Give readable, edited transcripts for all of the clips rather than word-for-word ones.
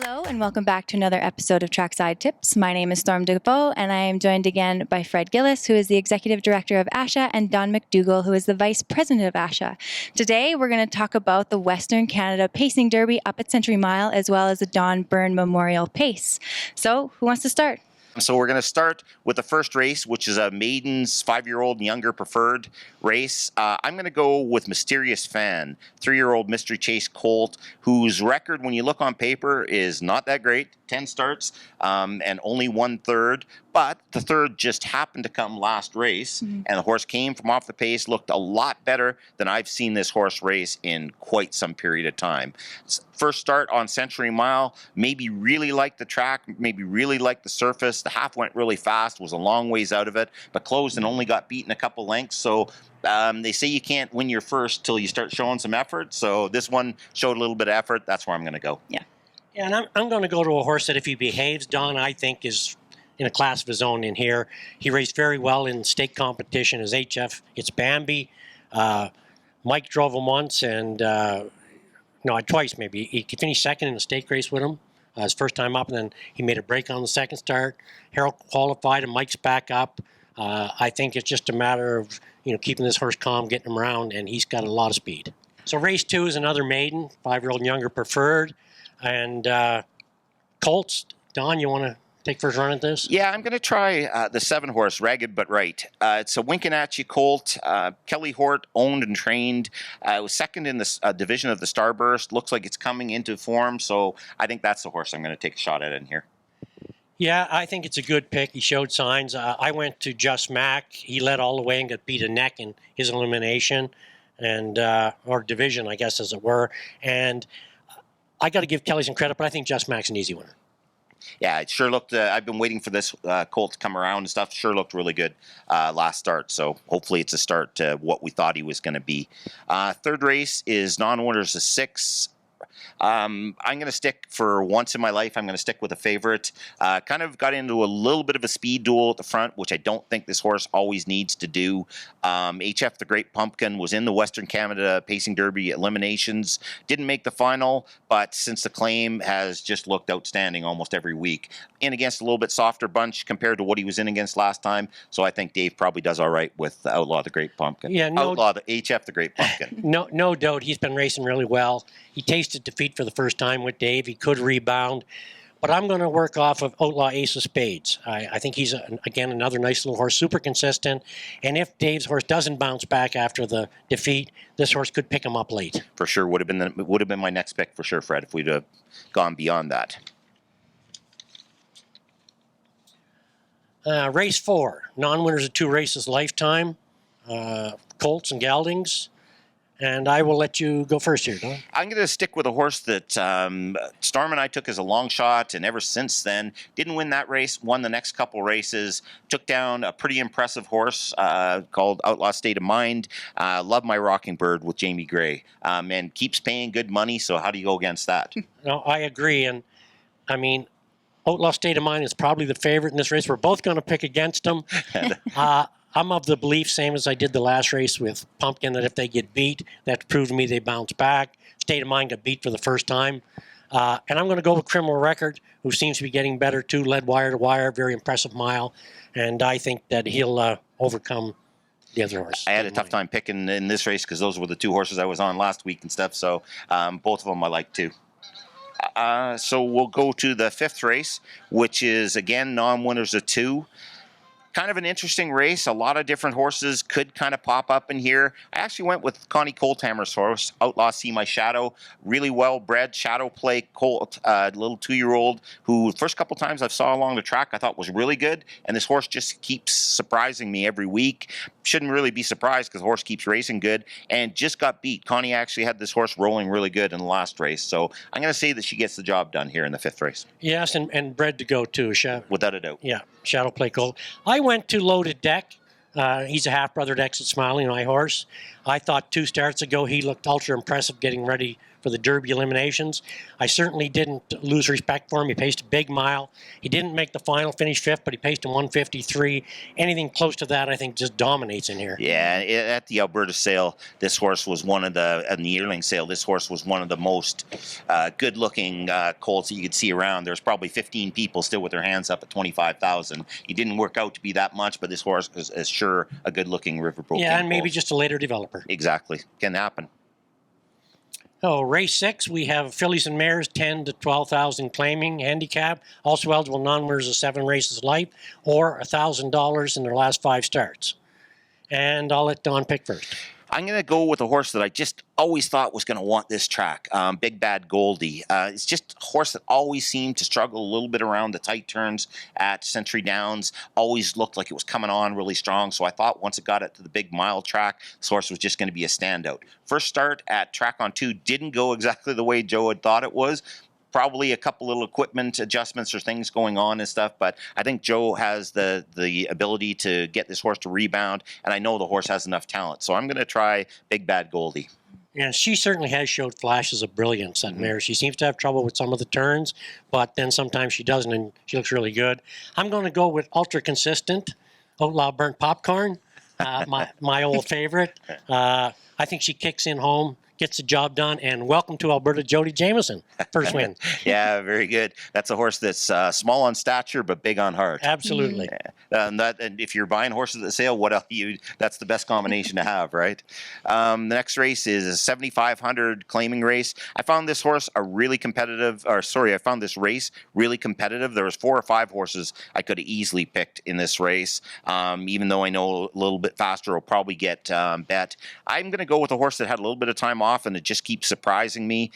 Hello and welcome back to another episode of Trackside Tips. My name is Storm Dafoe and I am joined again by Fred Gillis, who is the Executive Director of ASHA, and Don McDougall, who is the Vice President of ASHA. Today we're going to talk about the Western Canada Pacing Derby up at Century Mile, as well as the Don Byrne Memorial Pace. So who wants to start? So we're going to start with the first race, which is a maidens 5-year-old and younger preferred race. I'm going to go with Mysterious Fan, 3-year-old Mystery Chase colt, whose record, when you look on paper, is not that great. 10 starts and only 1/3, but the third just happened to come last race, and the horse came from off the pace, looked a lot better than I've seen this horse race in quite some period of time. First start on Century Mile, maybe really liked the track, maybe really liked the surface. The half went really fast, was a long ways out of it, but closed and only got beaten a couple lengths. So they say you can't win your first till you start showing some effort. So this one showed a little bit of effort. That's where I'm going to go. Yeah. Yeah, and I'm going to go to a horse that, if he behaves, Don, I think is in a class of his own in here. He raced very well in state competition as HF. It's Bambi. Mike drove him once and, twice maybe. He finished second in a stake race with him his first time up, and then he made a break on the second start. Harold qualified and Mike's back up. I think it's just a matter of, keeping this horse calm, getting him around, and he's got a lot of speed. So race 2 is another maiden, 5-year-old and younger preferred. And colts, Don, you want to take first run at this? Yeah, I'm going to try the 7-horse, Ragged But Right. It's a winking at you colt. Kelly Hort owned and trained. It was second in the division of the Starburst. Looks like it's coming into form, so I think that's the horse I'm going to take a shot at in here. Yeah, I think it's a good pick. He showed signs. I went to Just Mac. He led all the way and got beat a neck in his elimination, and or division, I guess, as it were. And I got to give Kelly some credit, but I think Just Mac's an easy winner. Yeah, it sure looked, I've been waiting for this colt to come around and stuff. Sure looked really good last start. So hopefully it's a start to what we thought he was going to be. Third race is non-winners of 6. I'm going to stick, for once in my life, I'm going to stick with a favorite. Kind of got into a little bit of a speed duel at the front, which I don't think this horse always needs to do. HF the Great Pumpkin was in the Western Canada Pacing Derby eliminations. Didn't make the final, but since the claim has just looked outstanding almost every week. In against a little bit softer bunch compared to what he was in against last time. So I think Dave probably does all right with the Outlaw the Great Pumpkin. Yeah, Outlaw the HF the Great Pumpkin. No doubt he's been racing really well. He tasted defeat for the first time with Dave. He could rebound. But I'm going to work off of Outlaw Ace of Spades. I think he's, again, another nice little horse, super consistent. And if Dave's horse doesn't bounce back after the defeat, this horse could pick him up late. For sure. Would have been my next pick for sure, Fred, if we'd have gone beyond that. Race 4, non-winners of 2 races lifetime, colts and geldings. And I will let you go first here, Don. I'm going to stick with a horse that Storm and I took as a long shot, and ever since then, didn't win that race, won the next couple races, took down a pretty impressive horse called Outlaw State of Mind. Love my Rocking Bird with Jamie Gray, and keeps paying good money, so how do you go against that? No, I agree, and I mean, Outlaw State of Mind is probably the favorite in this race. We're both going to pick against him. I'm of the belief, same as I did the last race with Pumpkin, that if they get beat, that proves to me they bounce back. State of Mind got beat for the first time. And I'm going to go with Criminal Record, who seems to be getting better too, led wire to wire, very impressive mile. And I think that he'll overcome the other horse. I had a tough time picking in this race because those were the 2 horses I was on last week and stuff. So both of them I like too. So we'll go to the 5th race, which is, again, non-winners of 2. Kind of an interesting race. A lot of different horses could kind of pop up in here. I actually went with Connie Colthammer's horse, Outlaw See My Shadow. Really well-bred shadow play colt, little 2-year-old who first couple times I saw along the track I thought was really good. And this horse just keeps surprising me every week. Shouldn't really be surprised because the horse keeps racing good and just got beat. Connie actually had this horse rolling really good in the last race. So I'm going to say that she gets the job done here in the 5th race. Yes, and bred to go too. Without a doubt. Yeah, shadow play colt. I went to Loaded Deck. He's a half-brother to Exit Smiling, my horse. I thought 2 starts ago he looked ultra impressive getting ready for the Derby eliminations. I certainly didn't lose respect for him. He paced a big mile. He didn't make the final, finished fifth, but he paced in 1:53. Anything close to that, I think, just dominates in here. Yeah, at the Alberta sale, this horse was one of the, and the yearling sale, this horse was one of the most good-looking colts that you could see around. There's probably 15 people still with their hands up at 25,000. He didn't work out to be that much, but this horse is sure a good-looking Riverboat Yeah, King and maybe colt. just a later developer. Exactly. Can happen. So race 6, we have fillies and mares, 10 to 12,000 claiming handicap. Also eligible non-winners of 7 races life, or $1,000 in their last 5 starts. And I'll let Don pick first. I'm going to go with a horse that I just always thought was going to want this track, Big Bad Goldie. It's just a horse that always seemed to struggle a little bit around the tight turns at Century Downs. Always looked like it was coming on really strong, so I thought once it got it to the big mile track, this horse was just going to be a standout. First start at Track on 2 didn't go exactly the way Joe had thought it was. Probably a couple little equipment adjustments or things going on and stuff, but I think Joe has the ability to get this horse to rebound, and I know the horse has enough talent. So I'm going to try Big Bad Goldie. Yeah, she certainly has showed flashes of brilliance, that mare. She seems to have trouble with some of the turns, but then sometimes she doesn't, and she looks really good. I'm going to go with ultra consistent Outlaw Burnt Popcorn, my old favorite. I think she kicks in home, gets the job done, and welcome to Alberta, Jody Jameson. First win. Yeah, very good. That's a horse that's small on stature but big on heart. Absolutely. Yeah. And if you're buying horses at the sale, what else that's the best combination to have, right? The next race is a 7,500 claiming race. I found this race really competitive. There was 4 or 5 horses I could have easily picked in this race. Even though I know a little bit faster will probably get bet. I'm going to go with a horse that had a little bit of time off, and it just keeps surprising me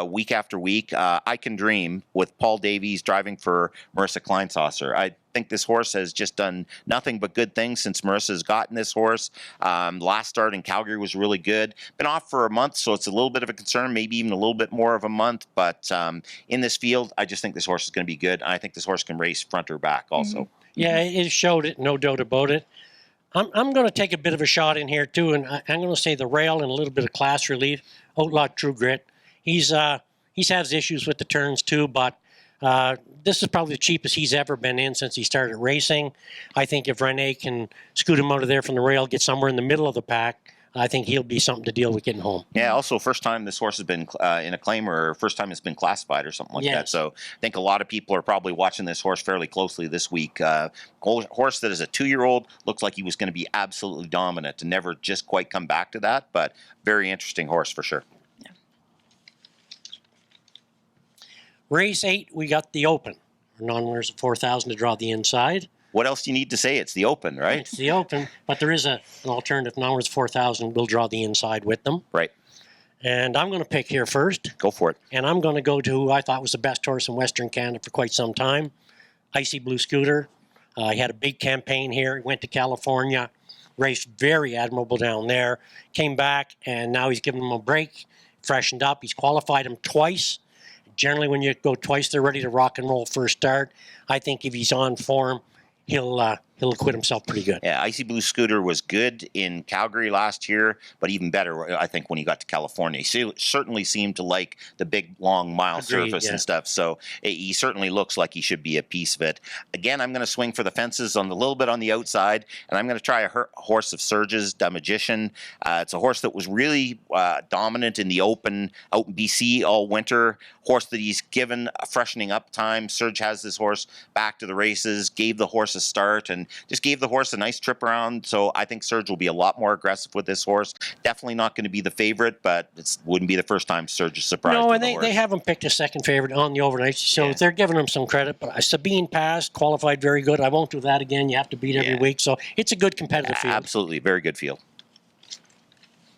week after week. I Can Dream with Paul Davies driving for Marissa Kleinsasser. I think this horse has just done nothing but good things since Marissa's gotten this horse. Last start in Calgary was really good. Been off for a month, so it's a little bit of a concern, maybe even a little bit more of a month. But in this field, I just think this horse is going to be good. I think this horse can race front or back also. Yeah, it showed it, no doubt about it. I'm going to take a bit of a shot in here, too, and I'm going to say the rail and a little bit of class relief. Outlaw True Grit. He has issues with the turns, too, but this is probably the cheapest he's ever been in since he started racing. I think if Rene can scoot him out of there from the rail, get somewhere in the middle of the pack, I think he'll be something to deal with getting home. Yeah, also first time this horse has been in a claim, or first time it's been classified or something like that. So I think a lot of people are probably watching this horse fairly closely this week. Horse that is a 2-year-old, looks like he was going to be absolutely dominant and never just quite come back to that, but very interesting horse for sure. Yeah. Race 8, we got the Open. Non-winners of 4,000 to draw the inside. What else do you need to say? It's the Open, right? It's the Open, but there is an alternative. Non-winners of 4,000 will draw the inside with them. Right. And I'm going to pick here first. Go for it. And I'm going to go to who I thought was the best horse in Western Canada for quite some time, Icy Blue Scooter. He had a big campaign here. He went to California, raced very admirable down there, came back, and now he's given him a break, freshened up. He's qualified him twice. Generally, when you go twice, they're ready to rock and roll first start. I think if he's on form, he'll acquit himself pretty good. Yeah, Icy Blue Scooter was good in Calgary last year, but even better, I think, when he got to California. He certainly seemed to like the big, long mile surface and stuff, so he certainly looks like he should be a piece of it. Again, I'm going to swing for the fences on a little bit on the outside, and I'm going to try a horse of Surge's, Da Magician. It's a horse that was really dominant in the Open out in BC all winter. Horse that he's given a freshening up time. Surge has this horse back to the races, gave the horse a start, and just gave the horse a nice trip around. So I think Surge will be a lot more aggressive with this horse. Definitely not going to be the favorite, but it wouldn't be the first time Surge is surprised. No, and they haven't picked a second favorite on the overnight, so they're giving him some credit. But Sabine passed, qualified very good. I won't do that again. You have to beat every week, so it's a good competitive field. Absolutely, very good field.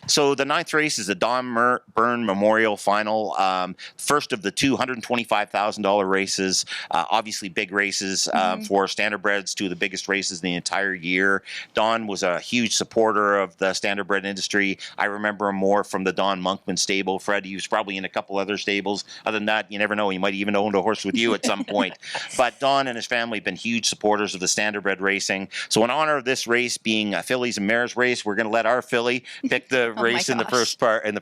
So the 9th race is the Don Byrne Memorial Final. First of the two $125,000 races. Obviously big races for standardbreds, two of the biggest races in the entire year. Don was a huge supporter of the standardbred industry. I remember him more from the Don Monkman stable. Fred, he was probably in a couple other stables. Other than that, you never know. He might even own a horse with you at some point. But Don and his family have been huge supporters of the standardbred racing. So in honor of this race being a fillies and mares race, we're going to let our filly pick the race in the gosh.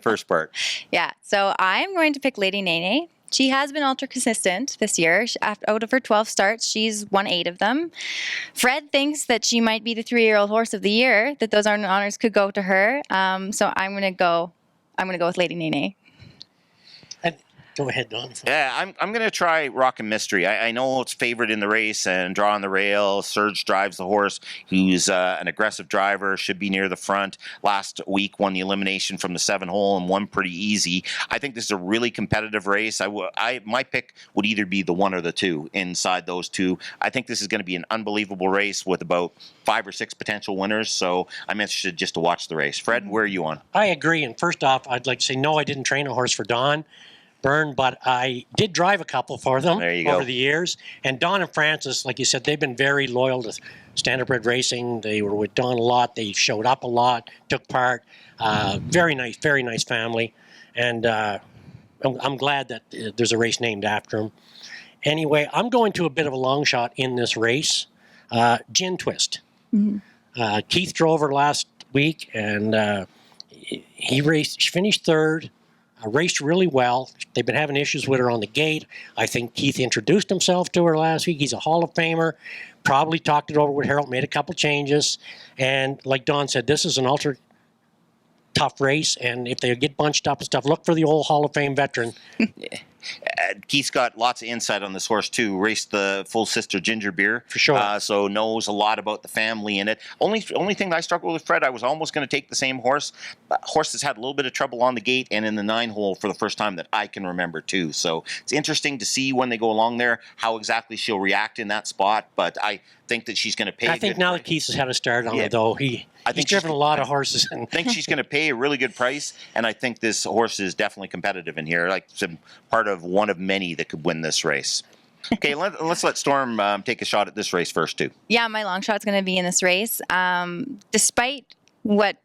first part. Yeah, so I'm going to pick Lady Nene. She has been ultra consistent this year. Out of her 12 starts, she's won 8 of them. Fred thinks that she might be the 3-year-old horse of the year, that those honors could go to her. So I'm going to go with Lady Nene. Go ahead, Don. Yeah, I'm going to try Rockin' Mystery. I know it's favored in the race and draw on the rail. Serge drives the horse, who's an aggressive driver, should be near the front. Last week won the elimination from the 7-hole and won pretty easy. I think this is a really competitive race. My pick would either be the 1 or the 2 inside those two. I think this is going to be an unbelievable race with about 5 or 6 potential winners. So I'm interested just to watch the race. Fred, where are you on? I agree. And first off, I'd like to say, no, I didn't train a horse for Don Byrne, but I did drive a couple for them over the years. And Don and Francis, like you said, they've been very loyal to Standardbred Racing. They were with Don a lot. They showed up a lot, took part. Very nice family. And I'm glad that there's a race named after him. Anyway, I'm going to a bit of a long shot in this race. Gin Twist. Mm-hmm. Keith drove her last week, and he finished 3rd. Raced really well. They've been having issues with her on the gate. I think Keith introduced himself to her last week. He's a Hall of Famer. Probably talked it over with Harold, made a couple changes. And like Don said, this is an ultra tough race. And if they get bunched up and stuff, look for the old Hall of Fame veteran. Keith's got lots of insight on this horse too. Raced the full sister Ginger Beer for sure, so knows a lot about the family in it. Only thing that I struggled with, Fred, I was almost going to take the same horse. Horse has had a little bit of trouble on the gate and in the 9-hole for the first time that I can remember too. So it's interesting to see when they go along there how exactly she'll react in that spot. But I think that she's going to pay. I think now that Keith has had a start on it, though, he's driven a lot of horses. I think she's going to pay a really good price, and I think this horse is definitely competitive in here. Like some part of one of many that could win this race. Okay, let's let Storm take a shot at this race first too. Yeah, my long shot's going to be in this race. Despite what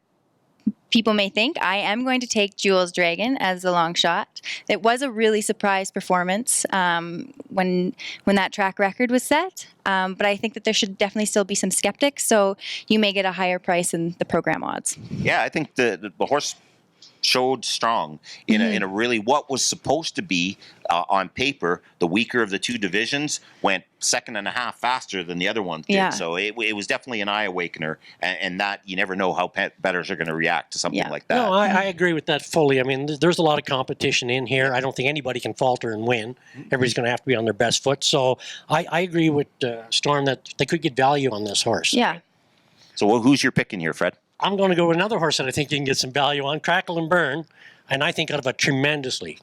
people may think, I am going to take Jules Dragon as the long shot. It was a really surprise performance when that track record was set, but I think that there should definitely still be some skeptics, so you may get a higher price in the program odds. Yeah, I think the horse showed strong in a really what was supposed to be on paper the weaker of the 2 divisions, went 2.5 seconds faster than the other one did. Yeah. So it was definitely an eye awakener, and that you never know how bettors are going to react to something like that. No, I agree with that fully. I mean, there's a lot of competition in here. I don't think anybody can falter and win. Everybody's going to have to be on their best foot. So I agree with Storm that they could get value on this horse. Yeah. So who's your pick in here, Fred? I'm going to go with another horse that I think you can get some value on, Crackle and Burn. And I think out of a tremendously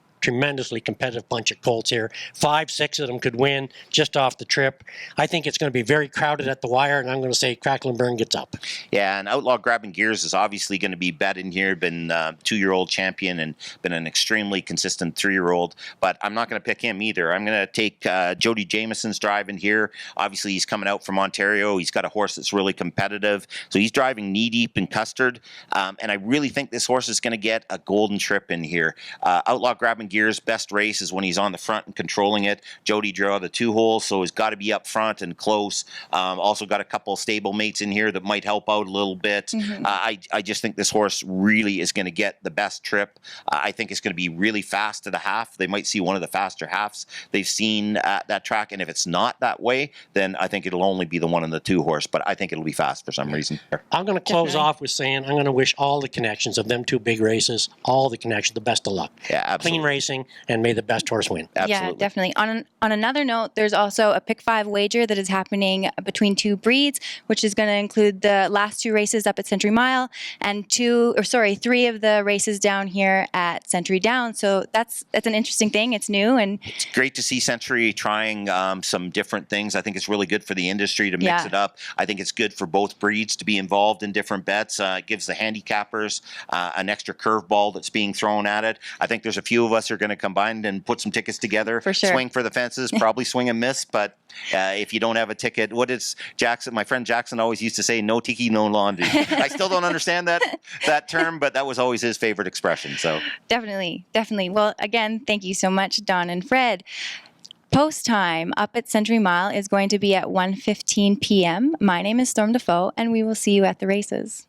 competitive bunch of colts here. 5, 6 of them could win just off the trip. I think it's going to be very crowded at the wire, and I'm going to say Crackle and Burn gets up. Yeah, and Outlaw Grabbing Gears is obviously going to be bet in here. Been 2-year-old champion and been an extremely consistent 3-year-old. But I'm not going to pick him either. I'm going to take Jody Jameson's drive in here. Obviously, he's coming out from Ontario. He's got a horse that's really competitive. So he's driving knee deep in Custard. And I really think this horse is going to get a golden trip in here. Outlaw Grabbing Gears' best race is when he's on the front and controlling it. Jody drew the 2-hole, so he's got to be up front and close. Also got a couple stable mates in here that might help out a little bit. Mm-hmm. I just think this horse really is going to get the best trip. I think it's going to be really fast to the half. They might see one of the faster halves they've seen at that track, and if it's not that way, then I think it'll only be the 1 and the 2 horse, but I think it'll be fast for some reason. I'm going to close off with saying I'm going to wish all the connections of them 2 big races, all the connections, the best of luck. Yeah, absolutely. Clean racing, and may the best horse win. Absolutely. Yeah, definitely. On another note, there's also a pick 5 wager that is happening between 2 breeds, which is going to include the last 2 races up at Century Mile and 3 of the races down here at Century Downs. So that's an interesting thing. It's new, and it's great to see Century trying some different things. I think it's really good for the industry to mix it up. I think it's good for both breeds to be involved in different bets. It gives the handicappers an extra curveball that's being thrown at it. I think there's a few of us who are going to combine and put some tickets together. For sure. Swing for the fences, probably swing and miss, but if you don't have a ticket, what is Jackson? My friend Jackson always used to say, "No tiki, no laundry." I still don't understand that term, but that was always his favorite expression. So definitely. Well, again, thank you so much, Don and Fred. Post time up at Century Mile is going to be at 1:15 p.m. My name is Storm Dafoe, and we will see you at the races.